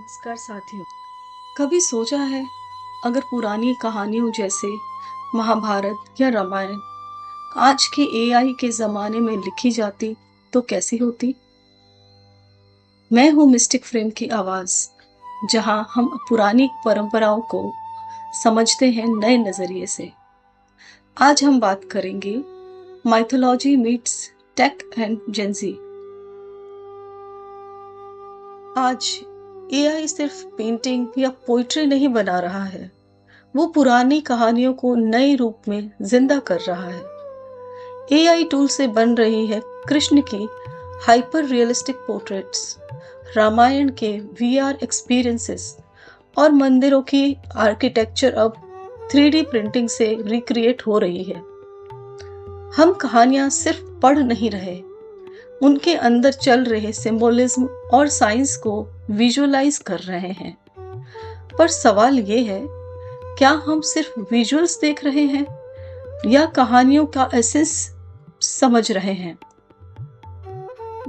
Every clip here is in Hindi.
नमस्कार साथियों। कभी सोचा है अगर पुरानी कहानियों जैसे महाभारत या रामायण आज के एआई के जमाने में लिखी जाती तो कैसी होती। मैं हूँ मिस्टिक फ्रेम की आवाज, जहाँ हम पुरानी परंपराओं को समझते हैं नए नजरिए से। आज हम बात करेंगे mythology meets tech and Gen Z. आज एआई सिर्फ पेंटिंग या पोइट्री नहीं बना रहा है, वो पुरानी कहानियों को नए रूप में जिंदा कर रहा है। एआई टूल से बन रही है कृष्ण की हाइपर रियलिस्टिक पोर्ट्रेट्स, रामायण के वीआर एक्सपीरियंसेस और मंदिरों की आर्किटेक्चर अब 3D प्रिंटिंग से रिक्रिएट हो रही है। हम कहानियां सिर्फ पढ़ नहीं रहे, उनके अंदर चल रहे सिंबोलिज्म और साइंस को विजुअलाइज कर रहे हैं। पर सवाल ये है, क्या हम सिर्फ विजुअल्स देख रहे हैं या कहानियों का एसेंस समझ रहे हैं?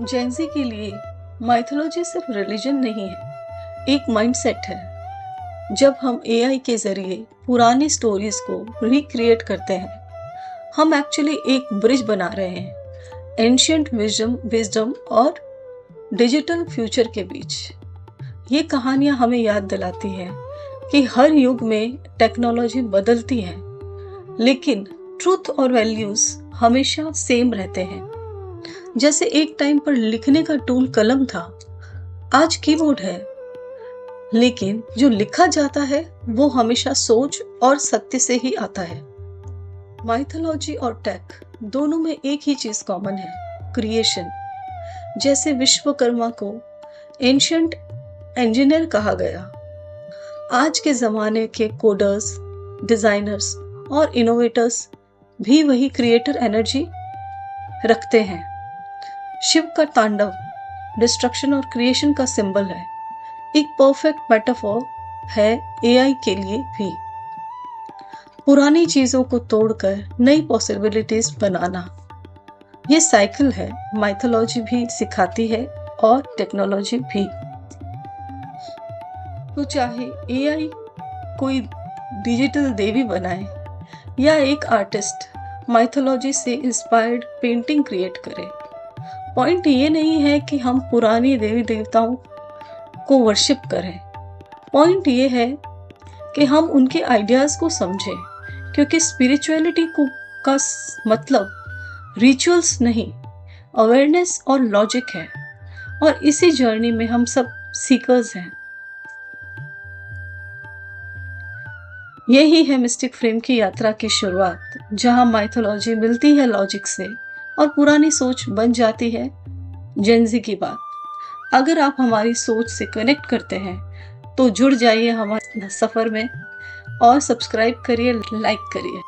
जेंजी के लिए माइथोलॉजी सिर्फ रिलीजन नहीं है, एक माइंडसेट है। जब हम एआई के जरिए पुरानी स्टोरीज को रिक्रिएट करते हैं, हम एक्चुअली एक ब्रिज बना रहे हैं एंशिएंट विजडम और डिजिटल फ्यूचर के बीच। ये कहानियां हमें याद दिलाती हैं कि हर युग में टेक्नोलॉजी बदलती है, लेकिन ट्रूथ और वैल्यूज हमेशा सेम रहते हैं। जैसे एक टाइम पर लिखने का टूल कलम था, आज कीबोर्ड है, लेकिन जो लिखा जाता है वो हमेशा सोच और सत्य से ही आता है। माइथोलॉजी और टेक दोनों में एक ही चीज कॉमन है, क्रिएशन। जैसे विश्वकर्मा को एंशिएंट इंजीनियर कहा गया, आज के जमाने के कोडर्स, डिजाइनर्स और इनोवेटर्स भी वही क्रिएटर एनर्जी रखते हैं। शिव का तांडव डिस्ट्रक्शन और क्रिएशन का सिंबल है, एक परफेक्ट मेटाफोर है एआई के लिए भी। पुरानी चीजों को तोड़कर नई पॉसिबिलिटीज बनाना, ये साइकिल है माइथोलॉजी भी सिखाती है और टेक्नोलॉजी भी। तो चाहे एआई कोई डिजिटल देवी बनाए या एक आर्टिस्ट माइथोलॉजी से इंस्पायर्ड पेंटिंग क्रिएट करे, पॉइंट ये नहीं है कि हम पुरानी देवी देवताओं को वर्शिप करें। पॉइंट ये है कि हम उनके आइडियाज को समझें, क्योंकि स्पिरिचुअलिटी का मतलब रिचुअल्स नहीं, अवेयरनेस और लॉजिक है, और इसी जर्नी में हम सब सीकर्स हैं। यही है मिस्टिक फ्रेम की यात्रा की शुरुआत, जहां माइथोलॉजी मिलती है लॉजिक से और पुरानी सोच बन जाती है जेंजी की बात। अगर आप हमारी सोच से कनेक्ट करते हैं तो जुड़ जाइए हमारे सफर में और सब्सक्राइब करिए, लाइक करिए।